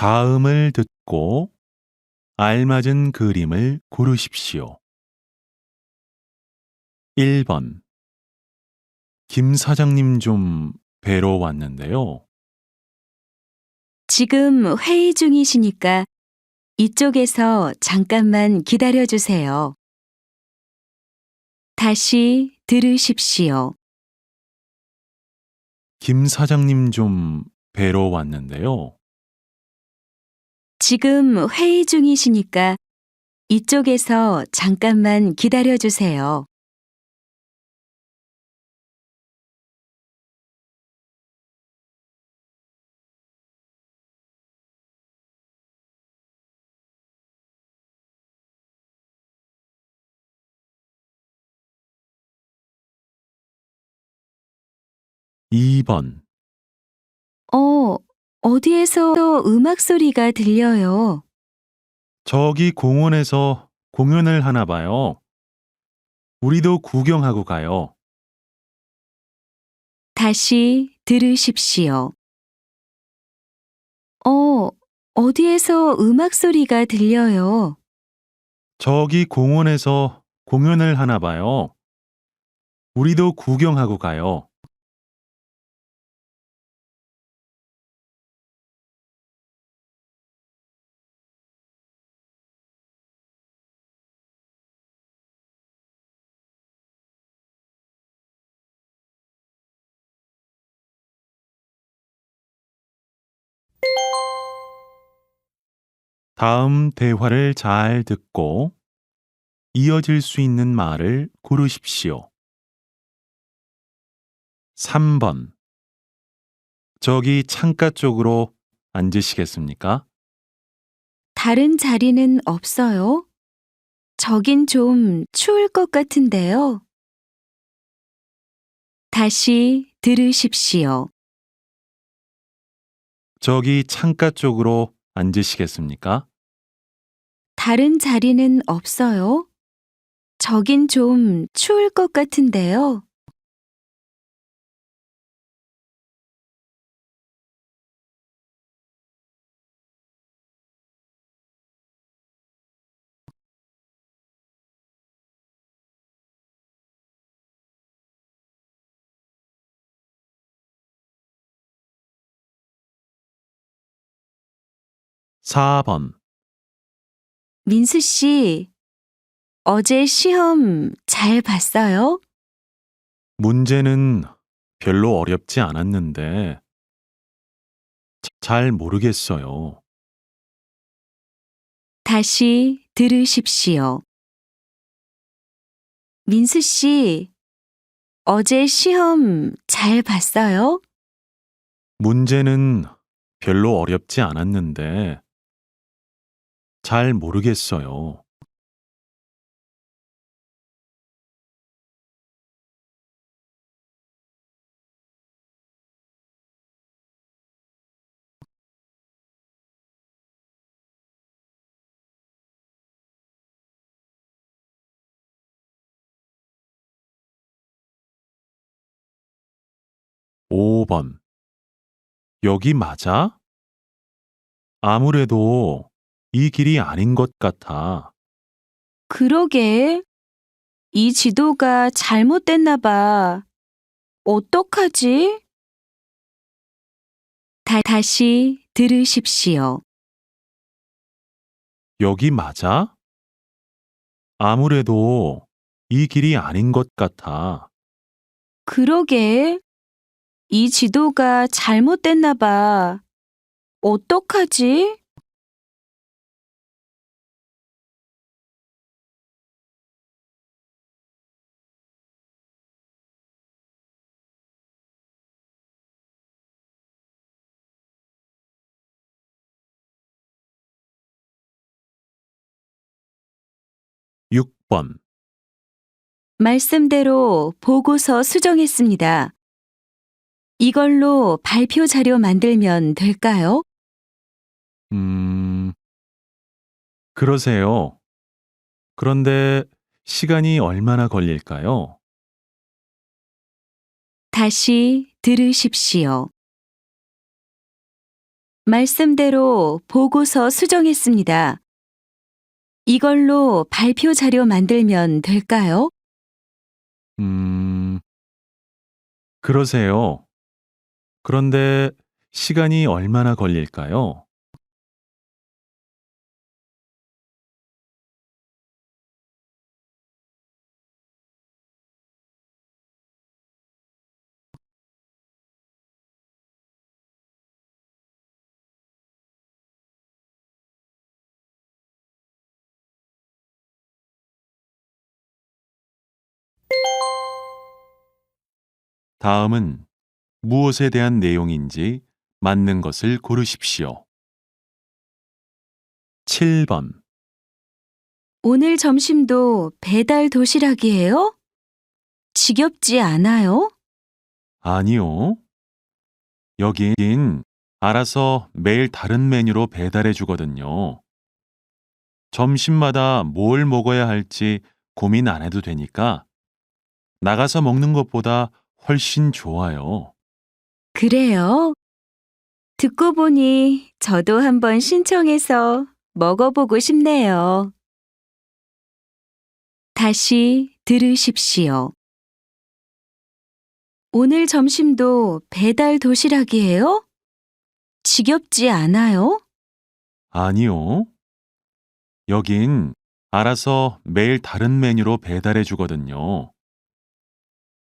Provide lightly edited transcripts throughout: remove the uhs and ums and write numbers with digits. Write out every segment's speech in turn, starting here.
다음을 듣고 알맞은 그림을 고르십시오. 1번 김 사장님 좀 뵈러 왔는데요. 지금 회의 중이시니까 이쪽에서 잠깐만 기다려 주세요. 다시 들으십시오. 김 사장님 좀 뵈러 왔는데요. 지금 회의 중이시니까 이쪽에서 잠깐만 기다려 주세요. 2번 어, 어디에서 음악 소리가 들려요? 저기 공원에서 공연을 하나 봐요. 우리도 구경하고 가요. 다시 들으십시오. 어디에서 음악 소리가 들려요? 저기 공원에서 공연을 하나 봐요. 우리도 구경하고 가요. '다음 대화를 잘 듣고 이어질 수 있는 말을 고르십시오. 3번 저기 창가 쪽으로 앉으시겠습니까? 다른 자리는 없어요? 저긴 좀 추울 것 같은데요. 다시 들으십시오. 저기 창가 쪽으로 앉으시겠습니까? 다른 자리는 없어요? 저긴 좀 추울 것 같은데요. 4번 민수 씨, 어제 시험 잘 봤어요? 문제는 별로 어렵지 않았는데 잘 모르겠어요. 다시 들으십시오. 민수 씨, 어제 시험 잘 봤어요? 문제는 별로 어렵지 않았는데 잘 모르겠어요. 5번 여기 맞아? 아무래도 이 길이 아닌 것 같아. 그러게, 이 지도가 잘못됐나 봐. 어떡하지? 다시 들으십시오. 여기 맞아? 아무래도 이 길이 아닌 것 같아. 그러게, 이 지도가 잘못됐나 봐. 어떡하지? 6번 말씀대로 보고서 수정했습니다. 이걸로 발표 자료 만들면 될까요? 음, 그러세요. 그런데 시간이 얼마나 걸릴까요? 다시 들으십시오. 말씀대로 보고서 수정했습니다. 이걸로 발표 자료 만들면 될까요? 그러세요. 그런데 시간이 얼마나 걸릴까요? 다음은 무엇에 대한 내용인지 맞는 것을 고르십시오. 7번. 오늘 점심도 배달 도시락이에요? 지겹지 않아요? 아니요. 여긴 알아서 매일 다른 메뉴로 배달해 주거든요. 점심마다 뭘 먹어야 할지 고민 안 해도 되니까 나가서 먹는 것보다 훨씬 좋아요. 그래요? 듣고 보니 저도 한번 신청해서 먹어보고 싶네요. 다시 들으십시오. 오늘 점심도 배달 도시락이에요? 지겹지 않아요? 아니요. 여긴 알아서 매일 다른 메뉴로 배달해 주거든요.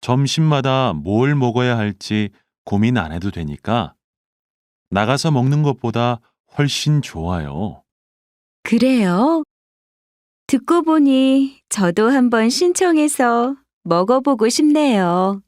점심마다 뭘 먹어야 할지 고민 안 해도 되니까 나가서 먹는 것보다 훨씬 좋아요. 그래요? 듣고 보니 저도 한번 신청해서 먹어보고 싶네요.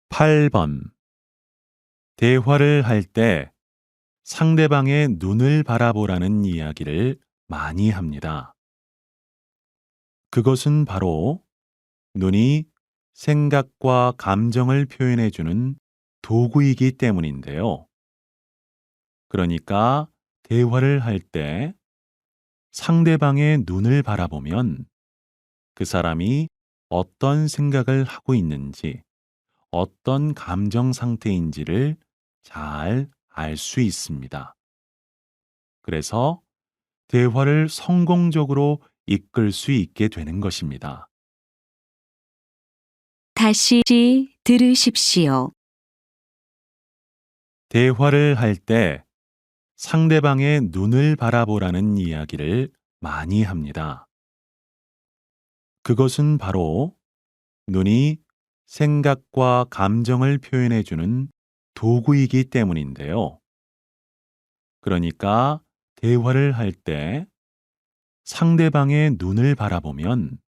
팔 번. 대화를 할 때 상대방의 눈을 바라보라는 이야기를 많이 합니다. 그것은 바로 눈이 생각과 감정을 표현해 주는 도구이기 때문인데요. 그러니까 대화를 할 때 상대방의 눈을 바라보면 그 사람이 어떤 생각을 하고 있는지, 어떤 감정 상태인지를 잘 알 수 있습니다. 그래서 대화를 성공적으로 이끌 수 있게 되는 것입니다. 다시 들으십시오. 대화를 할 때 상대방의 눈을 바라보라는 이야기를 많이 합니다. 그것은 바로 눈이 생각과 감정을 표현해 주는 도구이기 때문인데요. 그러니까 대화를 할 때 상대방의 눈을 바라보면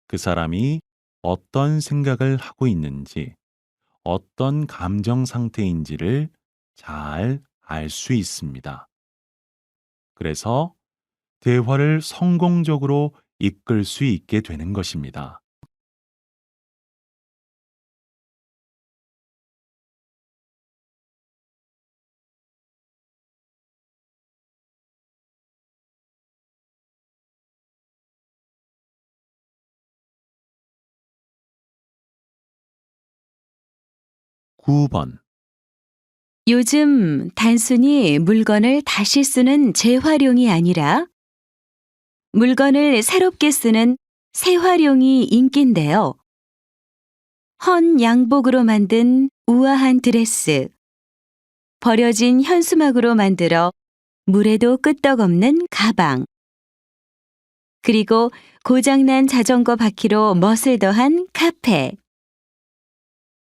그 사람이 어떤 생각을 하고 있는지, 어떤 감정 상태인지를 잘 알 수 있습니다. 그래서 대화를 성공적으로 이끌 수 있게 되는 것입니다. 9번. 요즘 단순히 물건을 다시 쓰는 재활용이 아니라 물건을 새롭게 쓰는 새활용이 인기인데요. 헌 양복으로 만든 우아한 드레스, 버려진 현수막으로 만들어 물에도 끄떡없는 가방, 그리고 고장난 자전거 바퀴로 멋을 더한 카페.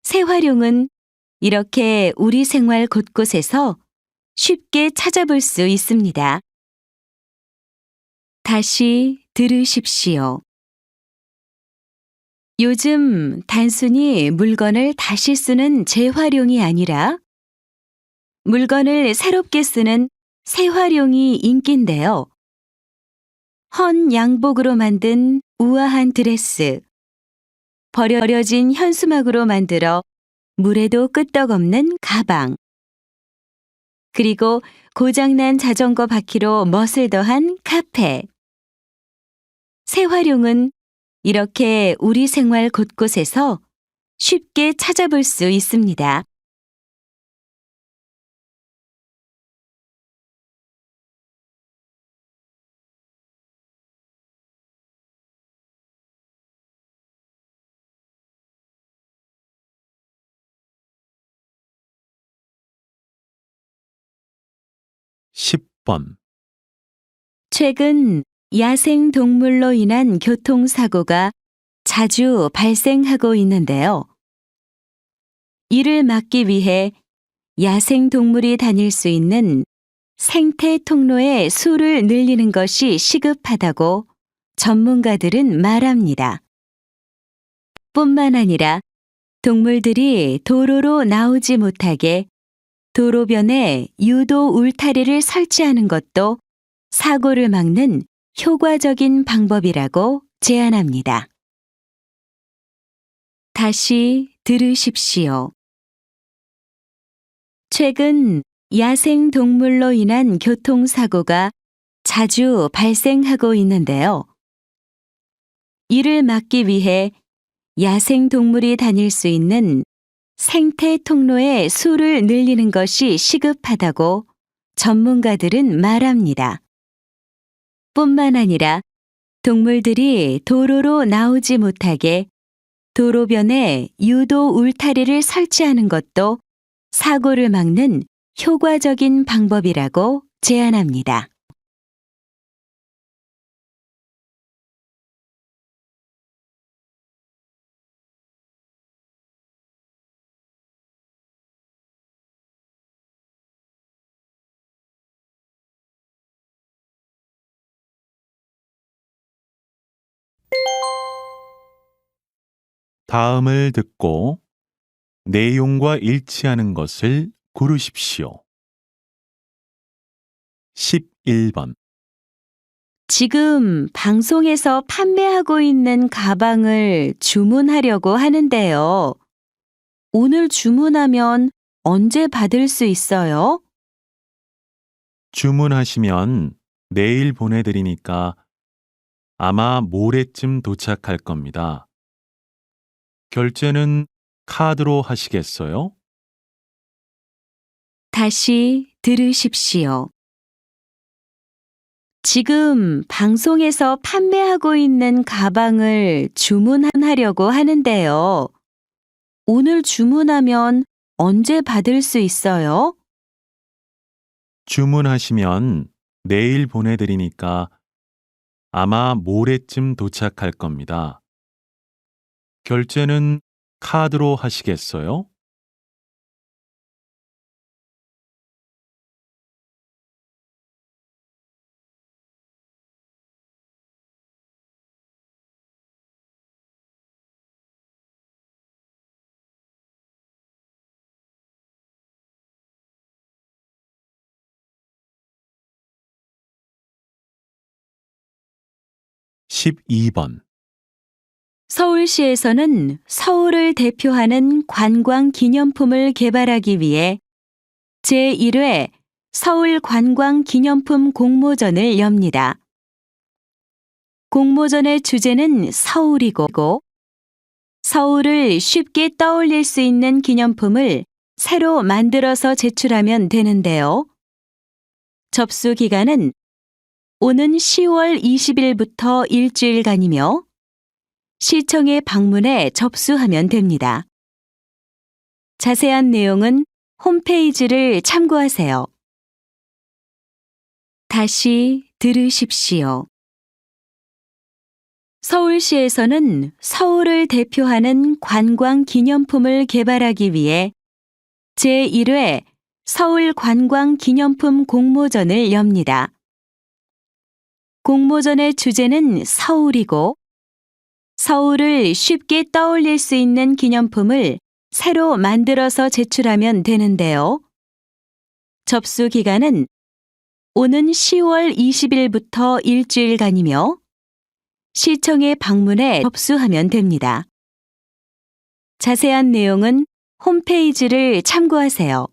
새활용은 이렇게 우리 생활 곳곳에서 쉽게 찾아볼 수 있습니다. 다시 들으십시오. 요즘 단순히 물건을 다시 쓰는 재활용이 아니라 물건을 새롭게 쓰는 새활용이 인기인데요. 헌 양복으로 만든 우아한 드레스, 버려진 현수막으로 만들어 물에도 끄떡없는 가방, 그리고 고장난 자전거 바퀴로 멋을 더한 카페. 새 활용은 이렇게 우리 생활 곳곳에서 쉽게 찾아볼 수 있습니다. 십 번 최근 야생 동물로 인한 교통사고가 자주 발생하고 있는데요. 이를 막기 위해 야생 동물이 다닐 수 있는 생태 통로의 수를 늘리는 것이 시급하다고 전문가들은 말합니다. 뿐만 아니라 동물들이 도로로 나오지 못하게 도로변에 유도 울타리를 설치하는 것도 사고를 막는 효과적인 방법이라고 제안합니다. 다시 들으십시오. 최근 야생 동물로 인한 교통사고가 자주 발생하고 있는데요. 이를 막기 위해 야생 동물이 다닐 수 있는 생태 통로의 수를 늘리는 것이 시급하다고 전문가들은 말합니다. 뿐만 아니라 동물들이 도로로 나오지 못하게 도로변에 유도 울타리를 설치하는 것도 사고를 막는 효과적인 방법이라고 제안합니다. 다음을 듣고 내용과 일치하는 것을 고르십시오. 11번 지금 방송에서 판매하고 있는 가방을 주문하려고 하는데요. 오늘 주문하면 언제 받을 수 있어요? 주문하시면 내일 보내드리니까 아마 모레쯤 도착할 겁니다. 결제는 카드로 하시겠어요? 다시 들으십시오. 지금 방송에서 판매하고 있는 가방을 주문하려고 하는데요. 오늘 주문하면 언제 받을 수 있어요? 주문하시면 내일 보내드리니까 아마 모레쯤 도착할 겁니다. 결제는 카드로 하시겠어요? 십이 번 서울시에서는 서울을 대표하는 관광 기념품을 개발하기 위해 제1회 서울 관광 기념품 공모전을 엽니다. 공모전의 주제는 서울이고 서울을 쉽게 떠올릴 수 있는 기념품을 새로 만들어서 제출하면 되는데요. 접수 기간은 오는 10월 20일부터 일주일간이며 시청에 방문해 접수하면 됩니다. 자세한 내용은 홈페이지를 참고하세요. 다시 들으십시오. 서울시에서는 서울을 대표하는 관광 기념품을 개발하기 위해 제1회 서울 관광 기념품 공모전을 엽니다. 공모전의 주제는 서울이고 서울을 쉽게 떠올릴 수 있는 기념품을 새로 만들어서 제출하면 되는데요. 접수 기간은 오는 10월 20일부터 일주일간이며 시청에 방문해 접수하면 됩니다. 자세한 내용은 홈페이지를 참고하세요.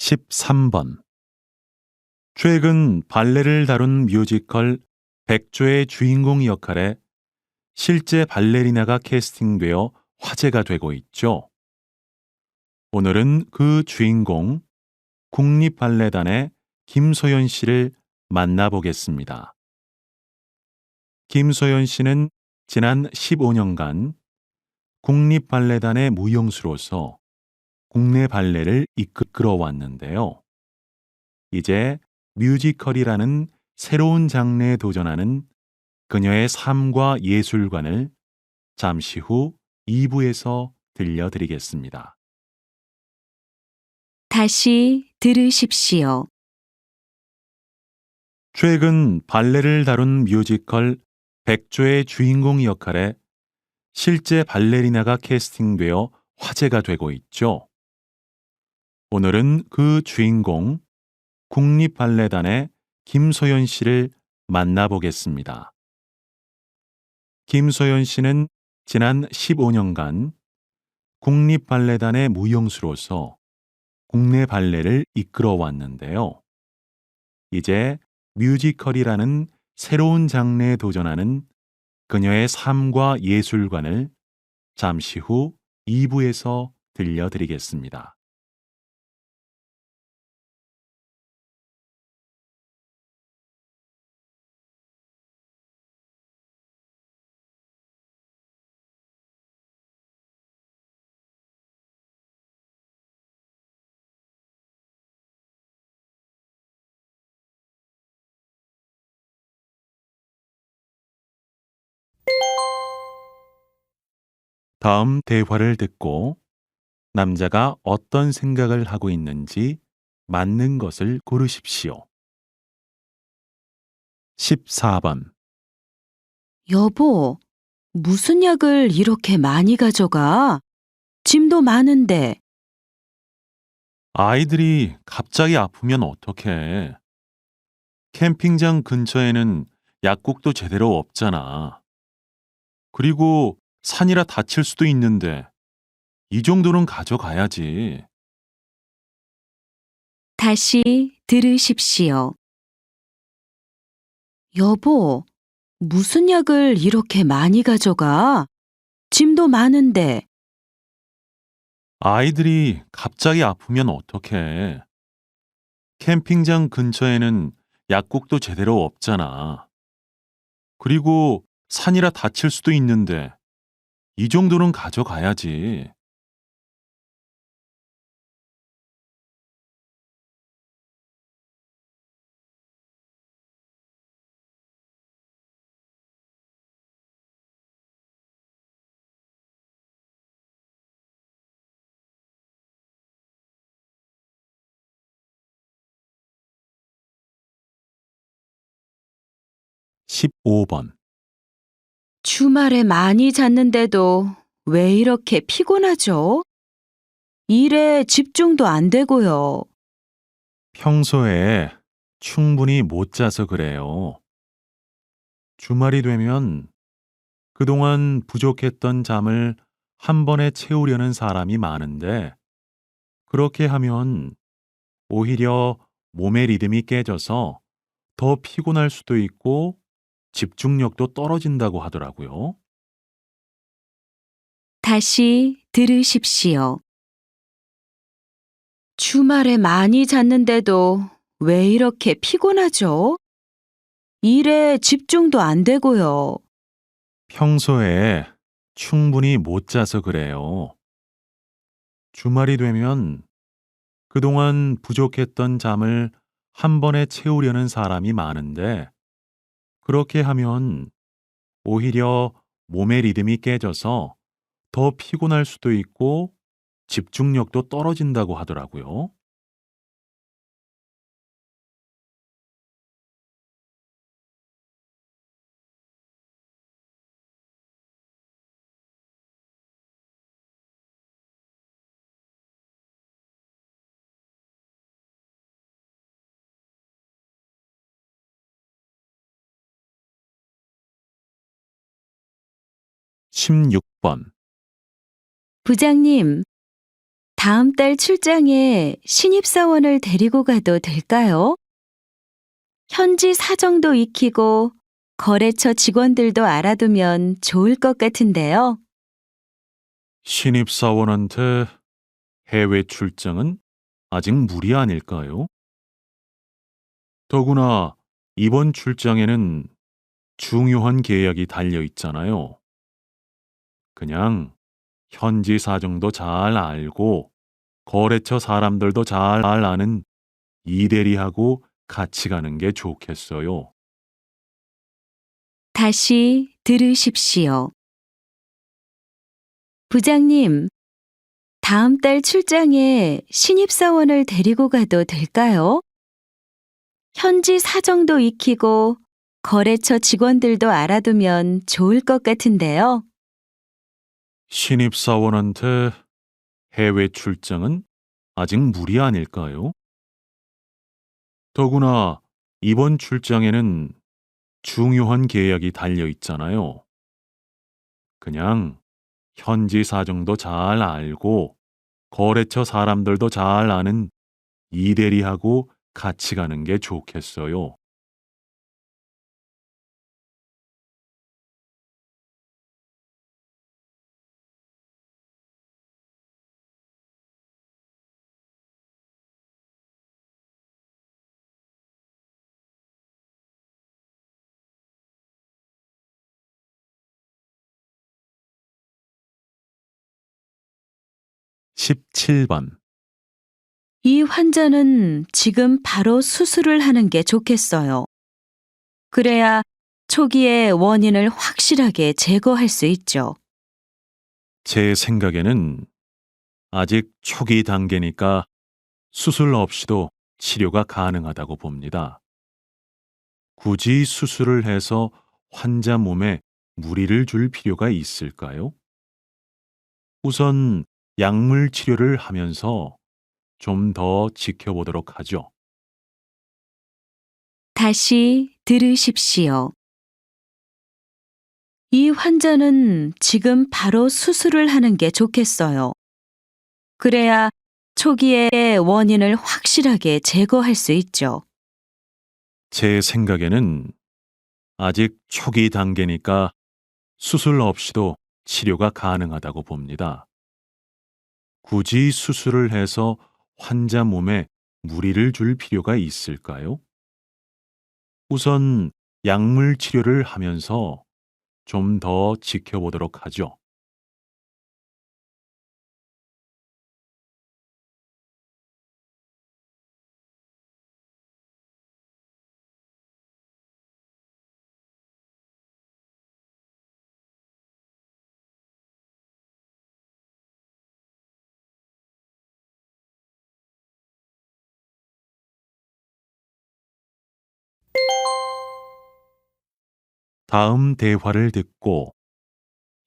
13번. 최근 발레를 다룬 뮤지컬 백조의 주인공 역할에 실제 발레리나가 캐스팅되어 화제가 되고 있죠. 오늘은 그 주인공 국립발레단의 김소연 씨를 만나보겠습니다. 김소연 씨는 지난 15년간 국립발레단의 무용수로서 국내 발레를 이끌어 왔는데요. 이제 뮤지컬이라는 새로운 장르에 도전하는 그녀의 삶과 예술관을 잠시 후 2부에서 들려드리겠습니다. 다시 들으십시오. 최근 발레를 다룬 뮤지컬 백조의 주인공 역할에 실제 발레리나가 캐스팅되어 화제가 되고 있죠. 오늘은 그 주인공 국립발레단의 김소연 씨를 만나보겠습니다. 김소연 씨는 지난 15년간 국립발레단의 무용수로서 국내 발레를 이끌어 왔는데요. 이제 뮤지컬이라는 새로운 장르에 도전하는 그녀의 삶과 예술관을 잠시 후 2부에서 들려드리겠습니다. 다음 대화를 듣고 남자가 어떤 생각을 하고 있는지 맞는 것을 고르십시오. 14번. 여보, 무슨 약을 이렇게 많이 가져가? 짐도 많은데. 아이들이 갑자기 아프면 어떡해? 캠핑장 근처에는 약국도 제대로 없잖아. 그리고 산이라 다칠 수도 있는데 이 정도는 가져가야지. 다시 들으십시오. 여보, 무슨 약을 이렇게 많이 가져가? 짐도 많은데. 아이들이 갑자기 아프면 어떡해? 캠핑장 근처에는 약국도 제대로 없잖아. 그리고 산이라 다칠 수도 있는데 이 정도는 가져가야지. 15번. 주말에 많이 잤는데도 왜 이렇게 피곤하죠? 일에 집중도 안 되고요. 평소에 충분히 못 자서 그래요. 주말이 되면 그동안 부족했던 잠을 한 번에 채우려는 사람이 많은데 그렇게 하면 오히려 몸의 리듬이 깨져서 더 피곤할 수도 있고 집중력도 떨어진다고 하더라고요. 다시 들으십시오. 주말에 많이 잤는데도 왜 이렇게 피곤하죠? 일에 집중도 안 되고요. 평소에 충분히 못 자서 그래요. 주말이 되면 그동안 부족했던 잠을 한 번에 채우려는 사람이 많은데 그렇게 하면 오히려 몸의 리듬이 깨져서 더 피곤할 수도 있고 집중력도 떨어진다고 하더라고요. 16번. 부장님, 다음 달 출장에 신입사원을 데리고 가도 될까요? 현지 사정도 익히고 거래처 직원들도 알아두면 좋을 것 같은데요. 신입사원한테 해외 출장은 아직 무리 아닐까요? 더구나 이번 출장에는 중요한 계약이 달려 있잖아요. 그냥 현지 사정도 잘 알고 거래처 사람들도 잘 아는 이대리하고 같이 가는 게 좋겠어요. 다시 들으십시오. 부장님, 다음 달 출장에 신입사원을 데리고 가도 될까요? 현지 사정도 익히고 거래처 직원들도 알아두면 좋을 것 같은데요. 신입사원한테 해외 출장은 아직 무리 아닐까요? 더구나 이번 출장에는 중요한 계약이 달려 있잖아요. 그냥 현지 사정도 잘 알고 거래처 사람들도 잘 아는 이대리하고 같이 가는 게 좋겠어요. (17번) 이 환자는 지금 바로 수술을 하는 게 좋겠어요. 그래야 초기에 원인을 확실하게 제거할 수 있죠. 제 생각에는 아직 초기 단계니까 수술 없이도 치료가 가능하다고 봅니다. 굳이 수술을 해서 환자 몸에 무리를 줄 필요가 있을까요? 우선 약물 치료를 하면서 좀 더 지켜보도록 하죠. 다시 들으십시오. 이 환자는 지금 바로 수술을 하는 게 좋겠어요. 그래야 초기에 원인을 확실하게 제거할 수 있죠. 제 생각에는 아직 초기 단계니까 수술 없이도 치료가 가능하다고 봅니다. 굳이 수술을 해서 환자 몸에 무리를 줄 필요가 있을까요? 우선 약물 치료를 하면서 좀 더 지켜보도록 하죠. 다음 대화를 듣고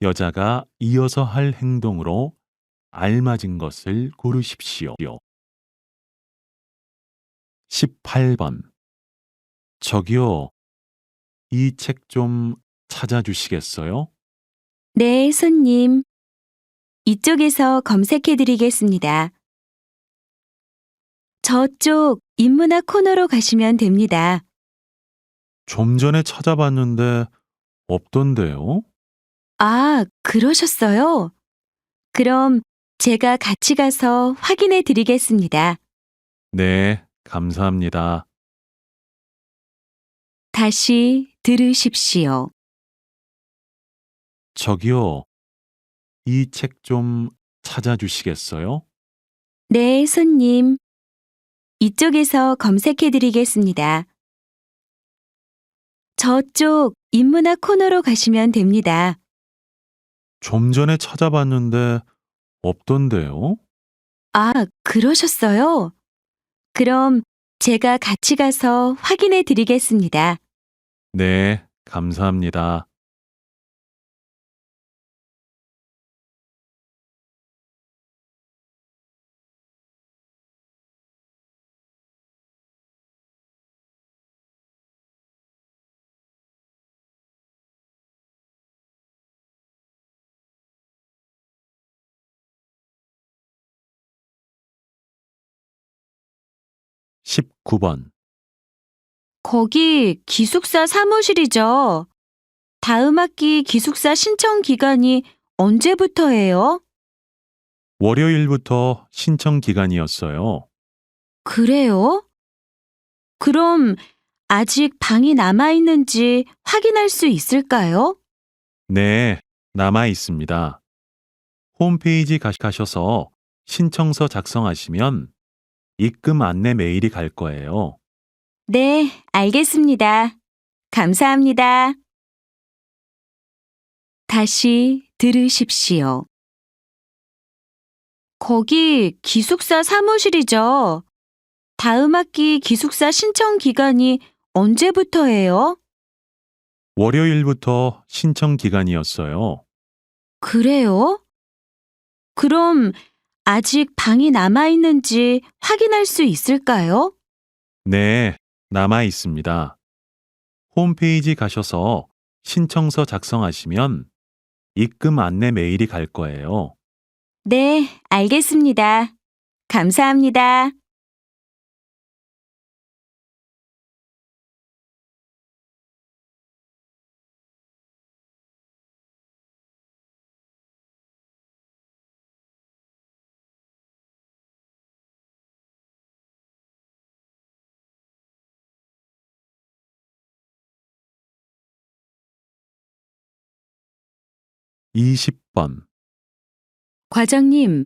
여자가 이어서 할 행동으로 알맞은 것을 고르십시오. 18번. 저기요, 이 책 좀 찾아주시겠어요? 네, 손님. 이쪽에서 검색해 드리겠습니다. 저쪽 인문학 코너로 가시면 됩니다. 좀 전에 찾아봤는데 없던데요? 아, 그러셨어요? 그럼 제가 같이 가서 확인해 드리겠습니다. 네, 감사합니다. 다시 들으십시오. 저기요, 이 책 좀 찾아주시겠어요? 네, 손님. 이쪽에서 검색해 드리겠습니다. 저쪽 인문학 코너로 가시면 됩니다. 좀 전에 찾아봤는데 없던데요? 아, 그러셨어요? 그럼 제가 같이 가서 확인해 드리겠습니다. 네, 감사합니다. 19번. 거기 기숙사 사무실이죠? 다음 학기 기숙사 신청 기간이 언제부터예요? 월요일부터 신청 기간이었어요. 그래요? 그럼 아직 방이 남아 있는지 확인할 수 있을까요? 네, 남아 있습니다. 홈페이지 가셔서 신청서 작성하시면 입금 안내 메일이 갈 거예요. 네, 알겠습니다. 감사합니다. 다시 들으십시오. 거기 기숙사 사무실이죠? 다음 학기 기숙사 신청 기간이 언제부터예요? 월요일부터 신청 기간이었어요. 그래요? 그럼 아직 방이 남아 있는지 확인할 수 있을까요? 네, 남아 있습니다. 홈페이지 가셔서 신청서 작성하시면 입금 안내 메일이 갈 거예요. 네, 알겠습니다. 감사합니다. 이십 번. 과장님,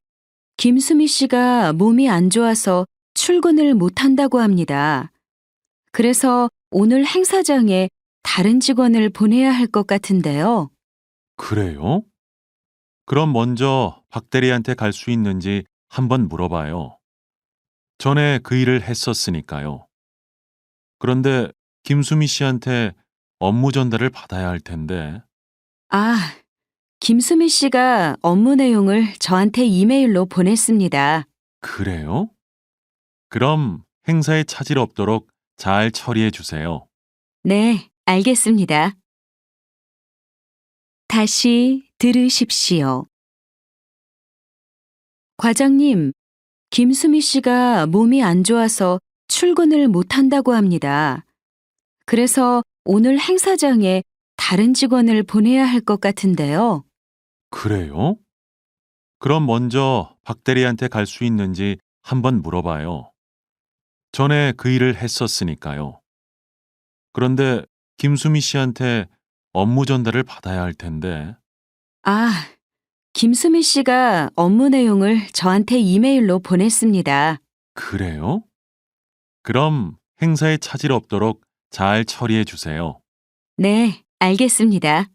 김수미 씨가 몸이 안 좋아서 출근을 못 한다고 합니다. 그래서 오늘 행사장에 다른 직원을 보내야 할 것 같은데요. 그래요? 그럼 먼저 박 대리한테 갈 수 있는지 한번 물어봐요. 전에 그 일을 했었으니까요. 그런데 김수미 씨한테 업무 전달을 받아야 할 텐데. 아, 김수미 씨가 업무 내용을 저한테 이메일로 보냈습니다. 그래요? 그럼 행사에 차질 없도록 잘 처리해 주세요. 네, 알겠습니다. 다시 들으십시오. 과장님, 김수미 씨가 몸이 안 좋아서 출근을 못 한다고 합니다. 그래서 오늘 행사장에 다른 직원을 보내야 할 것 같은데요. 그래요? 그럼 먼저 박 대리한테 갈 수 있는지 한번 물어봐요. 전에 그 일을 했었으니까요. 그런데 김수미 씨한테 업무 전달을 받아야 할 텐데. 아, 김수미 씨가 업무 내용을 저한테 이메일로 보냈습니다. 그래요? 그럼 행사에 차질 없도록 잘 처리해 주세요. 네, 알겠습니다.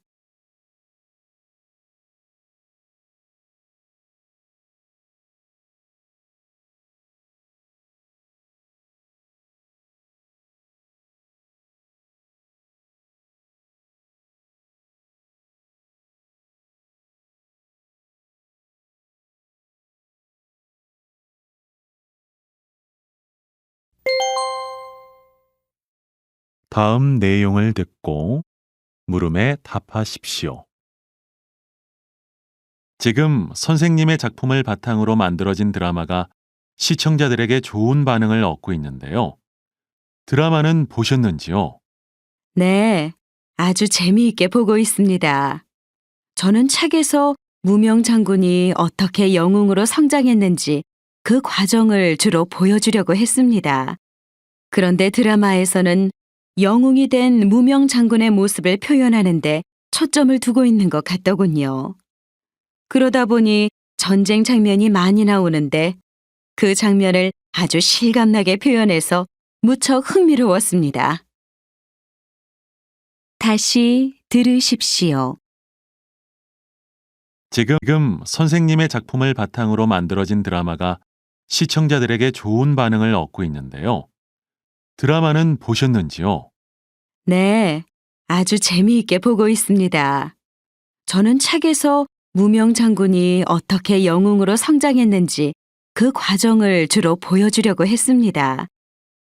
다음 내용을 듣고 물음에 답하십시오. 지금 선생님의 작품을 바탕으로 만들어진 드라마가 시청자들에게 좋은 반응을 얻고 있는데요. 드라마는 보셨는지요? 네, 아주 재미있게 보고 있습니다. 저는 책에서 무명 장군이 어떻게 영웅으로 성장했는지 그 과정을 주로 보여주려고 했습니다. 그런데 드라마에서는 영웅이 된 무명 장군의 모습을 표현하는데 초점을 두고 있는 것 같더군요. 그러다 보니 전쟁 장면이 많이 나오는데 그 장면을 아주 실감나게 표현해서 무척 흥미로웠습니다. 다시 들으십시오. 지금 선생님의 작품을 바탕으로 만들어진 드라마가 시청자들에게 좋은 반응을 얻고 있는데요. 드라마는 보셨는지요? 네, 아주 재미있게 보고 있습니다. 저는 책에서 무명 장군이 어떻게 영웅으로 성장했는지 그 과정을 주로 보여주려고 했습니다.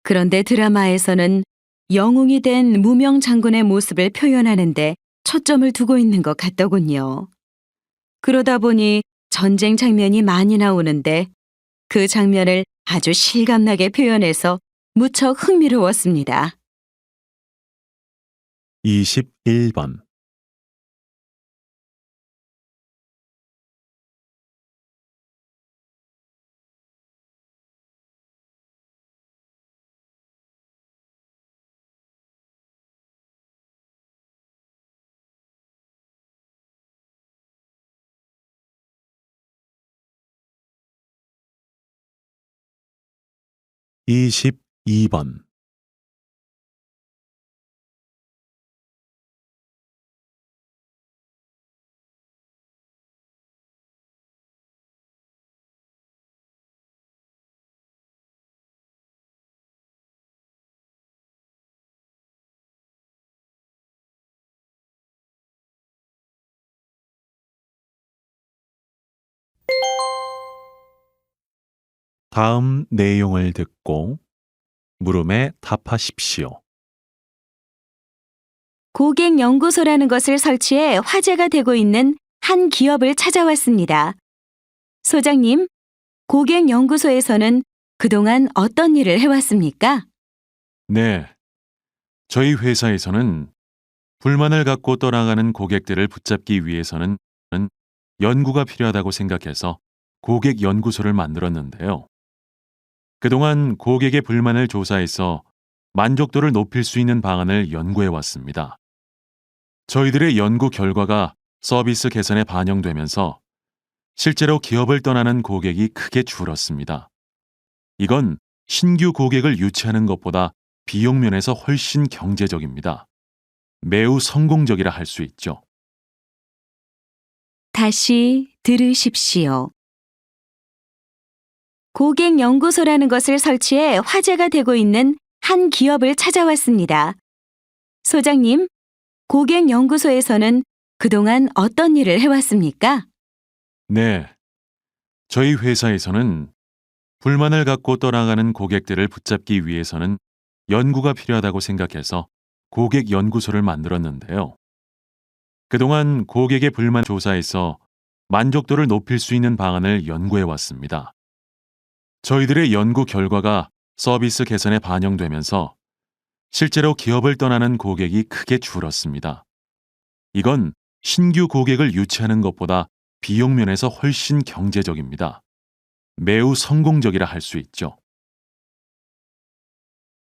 그런데 드라마에서는 영웅이 된 무명 장군의 모습을 표현하는데 초점을 두고 있는 것 같더군요. 그러다 보니 전쟁 장면이 많이 나오는데 그 장면을 아주 실감나게 표현해서 무척 흥미로웠습니다. 21번. 이십이 번. 다음 내용을 듣고 물음에 답하십시오. 고객연구소라는 것을 설치해 화제가 되고 있는 한 기업을 찾아왔습니다. 소장님, 고객연구소에서는 그동안 어떤 일을 해왔습니까? 네. 저희 회사에서는 불만을 갖고 떠나가는 고객들을 붙잡기 위해서는 연구가 필요하다고 생각해서 고객연구소를 만들었는데요. 그동안 고객의 불만을 조사해서 만족도를 높일 수 있는 방안을 연구해 왔습니다. 저희들의 연구 결과가 서비스 개선에 반영되면서 실제로 기업을 떠나는 고객이 크게 줄었습니다. 이건 신규 고객을 유치하는 것보다 비용 면에서 훨씬 경제적입니다. 매우 성공적이라 할 수 있죠. 다시 들으십시오. 고객연구소라는 것을 설치해 화제가 되고 있는 한 기업을 찾아왔습니다. 소장님, 고객연구소에서는 그동안 어떤 일을 해왔습니까? 네. 저희 회사에서는 불만을 갖고 떠나가는 고객들을 붙잡기 위해서는 연구가 필요하다고 생각해서 고객연구소를 만들었는데요. 그동안 고객의 불만 조사에서 만족도를 높일 수 있는 방안을 연구해 왔습니다. 저희들의 연구 결과가 서비스 개선에 반영되면서 실제로 기업을 떠나는 고객이 크게 줄었습니다. 이건 신규 고객을 유치하는 것보다 비용 면에서 훨씬 경제적입니다. 매우 성공적이라 할 수 있죠.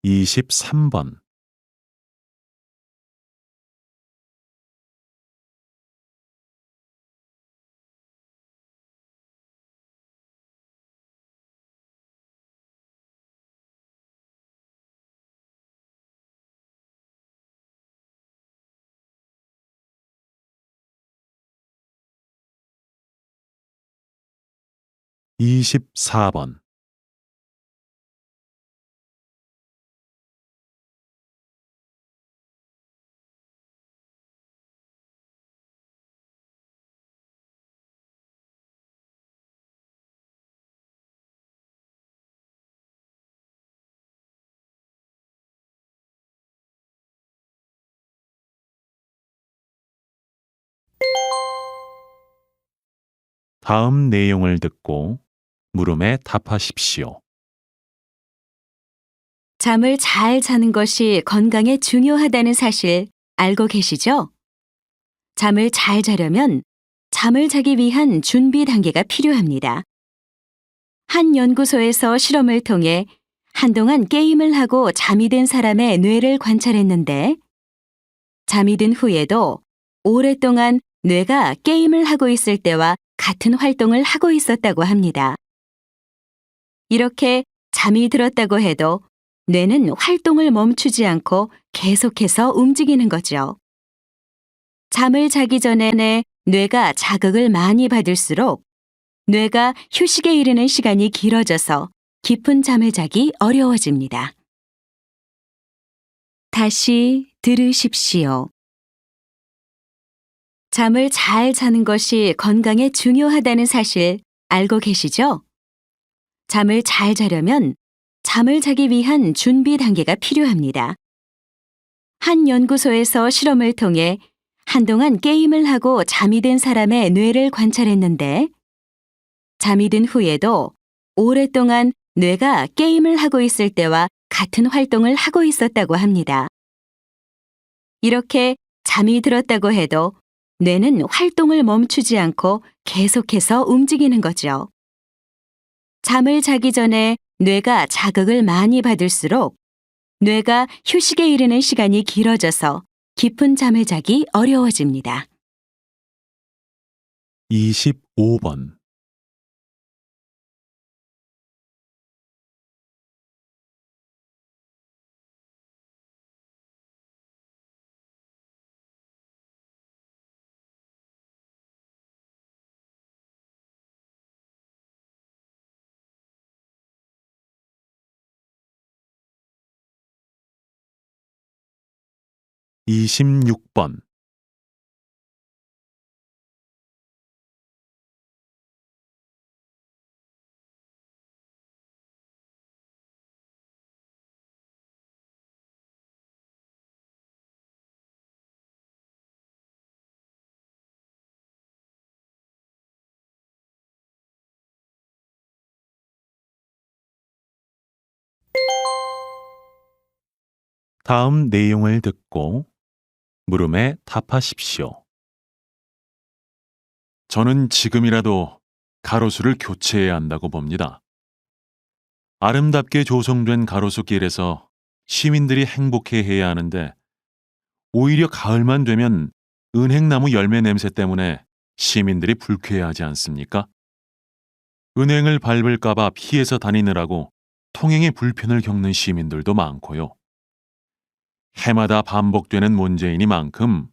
23번.24번. 다음 내용을 듣고 물음에 답하십시오. 잠을 잘 자는 것이 건강에 중요하다는 사실 알고 계시죠? 잠을 잘 자려면 잠을 자기 위한 준비 단계가 필요합니다. 한 연구소에서 실험을 통해 한동안 게임을 하고 잠이 든 사람의 뇌를 관찰했는데 잠이 든 후에도 오랫동안 뇌가 게임을 하고 있을 때와 같은 활동을 하고 있었다고 합니다. 이렇게 잠이 들었다고 해도 뇌는 활동을 멈추지 않고 계속해서 움직이는 거죠. 잠을 자기 전에 뇌가 자극을 많이 받을수록 뇌가 휴식에 이르는 시간이 길어져서 깊은 잠을 자기 어려워집니다. 다시 들으십시오. 잠을 잘 자는 것이 건강에 중요하다는 사실 알고 계시죠? 잠을 잘 자려면 잠을 자기 위한 준비 단계가 필요합니다. 한 연구소에서 실험을 통해 한동안 게임을 하고 잠이 든 사람의 뇌를 관찰했는데 잠이 든 후에도 오랫동안 뇌가 게임을 하고 있을 때와 같은 활동을 하고 있었다고 합니다. 이렇게 잠이 들었다고 해도 뇌는 활동을 멈추지 않고 계속해서 움직이는 거죠. 잠을 자기 전에 뇌가 자극을 많이 받을수록 뇌가 휴식에 이르는 시간이 길어져서 깊은 잠을 자기 어려워집니다. 25번. 이십육 번. 다음 내용을 듣고 물음에 답하십시오. 저는 지금이라도 가로수를 교체해야 한다고 봅니다. 아름답게 조성된 가로수길에서 시민들이 행복해해야 하는데 오히려 가을만 되면 은행나무 열매 냄새 때문에 시민들이 불쾌해하지 않습니까? 은행을 밟을까봐 피해서 다니느라고 통행에 불편을 겪는 시민들도 많고요. 해마다 반복되는 문제이니만큼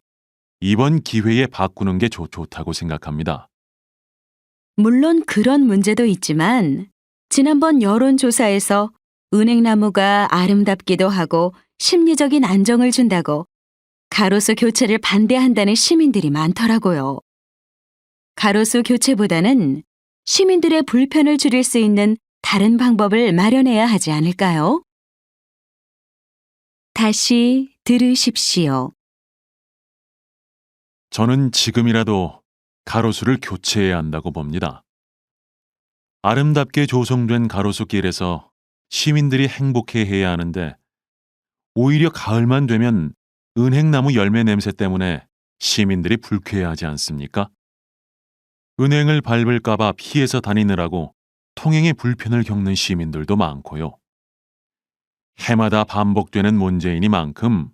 이번 기회에 바꾸는 게 좋다고 생각합니다. 물론 그런 문제도 있지만 지난번 여론조사에서 은행나무가 아름답기도 하고 심리적인 안정을 준다고 가로수 교체를 반대한다는 시민들이 많더라고요. 가로수 교체보다는 시민들의 불편을 줄일 수 있는 다른 방법을 마련해야 하지 않을까요? 다시 들으십시오. 저는 지금이라도 가로수를 교체해야 한다고 봅니다. 아름답게 조성된 가로수길에서 시민들이 행복해해야 하는데 오히려 가을만 되면 은행나무 열매 냄새 때문에 시민들이 불쾌해하지 않습니까? 은행을 밟을까봐 피해서 다니느라고 통행에 불편을 겪는 시민들도 많고요. 해마다 반복되는 문제이니만큼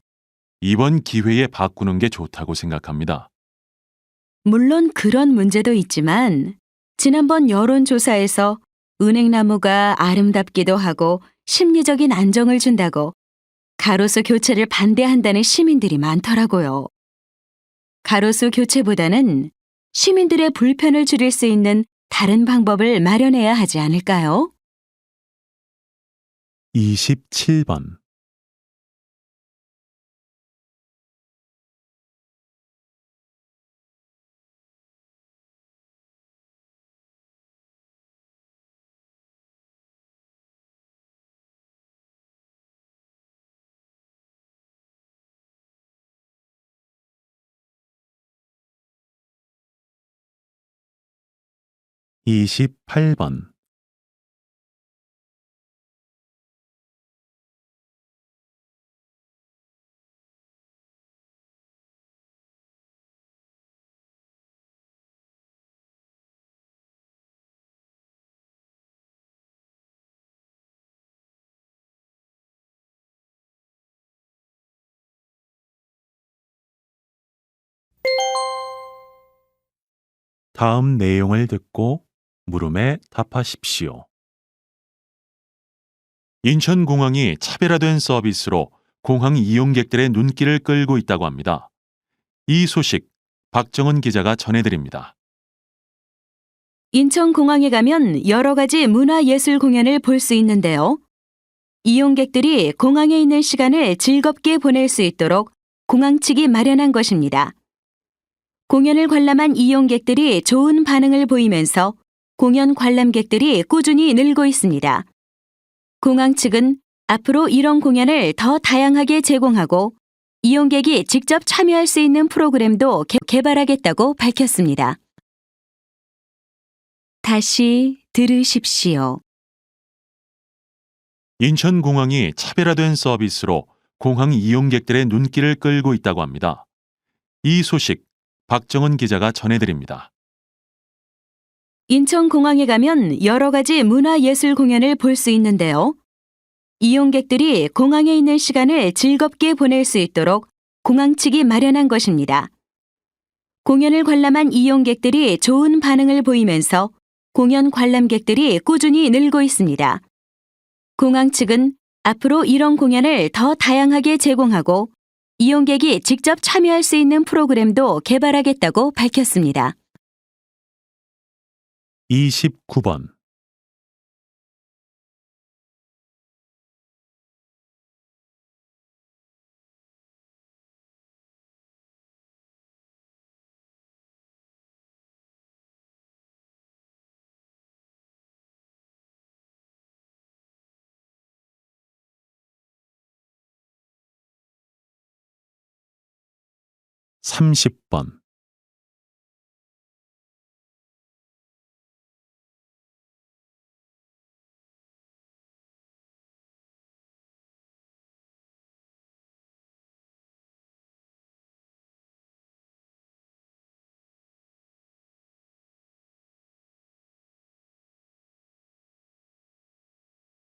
이번 기회에 바꾸는 게 좋다고 생각합니다. 물론 그런 문제도 있지만 지난번 여론조사에서 은행나무가 아름답기도 하고 심리적인 안정을 준다고 가로수 교체를 반대한다는 시민들이 많더라고요. 가로수 교체보다는 시민들의 불편을 줄일 수 있는 다른 방법을 마련해야 하지 않을까요? 27번. 이십팔 번. 다음 내용을 듣고 물음에 답하십시오. 인천공항이 차별화된 서비스로 공항 이용객들의 눈길을 끌고 있다고 합니다. 이 소식 박정은 기자가 전해드립니다. 인천공항에 가면 여러 가지 문화예술 공연을 볼 수 있는데요. 이용객들이 공항에 있는 시간을 즐겁게 보낼 수 있도록 공항 측이 마련한 것입니다. 공연을 관람한 이용객들이 좋은 반응을 보이면서 공연 관람객들이 꾸준히 늘고 있습니다. 공항 측은 앞으로 이런 공연을 더 다양하게 제공하고 이용객이 직접 참여할 수 있는 프로그램도 개발하겠다고 밝혔습니다. 다시 들으십시오. 인천공항이 차별화된 서비스로 공항 이용객들의 눈길을 끌고 있다고 합니다. 이 소식 박정은 기자가 전해드립니다. 인천공항에 가면 여러 가지 문화예술 공연을 볼 수 있는데요. 이용객들이 공항에 있는 시간을 즐겁게 보낼 수 있도록 공항 측이 마련한 것입니다. 공연을 관람한 이용객들이 좋은 반응을 보이면서 공연 관람객들이 꾸준히 늘고 있습니다. 공항 측은 앞으로 이런 공연을 더 다양하게 제공하고 이용객이 직접 참여할 수 있는 프로그램도 개발하겠다고 밝혔습니다. 29번. (30번)